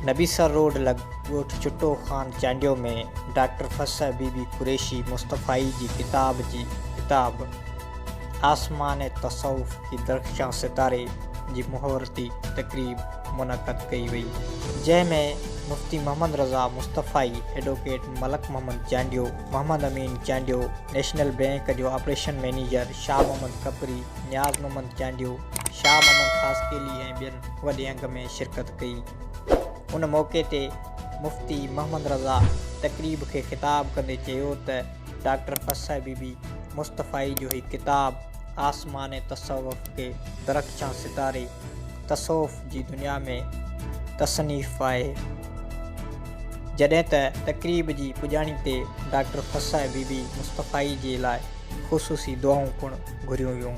नबीसर road लॻ ॻोठ चुटो ख़ान चांडियो में डॉक्टर फसा बीबी कुरैशी मुस्तफ़ाई जी किताब आसमान तसव्वुफ़ की दरख़्शां सितारे जी मुहवरती तक़रीब मुनक़द कई वई, जंहिंमें मुफ्ती मोहम्मद रज़ा मुस्तफ़ाई, एडवोकेट मलक मोहम्मद चांडियो, मोहम्मद अमीन चांडियो, नेशनल बैंक जो ऑपरेशन मैनेजर शाह मोहम्मद कपरी, नियाज़ मोहम्मद चांडियो, शाह मोहम्मद ख़ासकेली ऐं ॿियनि वॾे अंग में शिरकत कई। उन मौक़े ते मुफ्ती मोहम्मद रज़ा तक़रीब खे ख़िताब कंदे चयो त डॉक्टर फसा बीबी मुस्तफ़ाई जो ही किताब आसमान तसव्वुफ़ के दरख़्शां सितारे तसव्वुफ़ जी दुनिया में तसनीफ़ आहे। जॾहिं त तक़रीब जी पुॼाणी ते डॉक्टर फसा बीबी मुस्तफ़ाई जे लाइ ख़ुसूसी दुआऊं पिणु घुरियूं वियूं।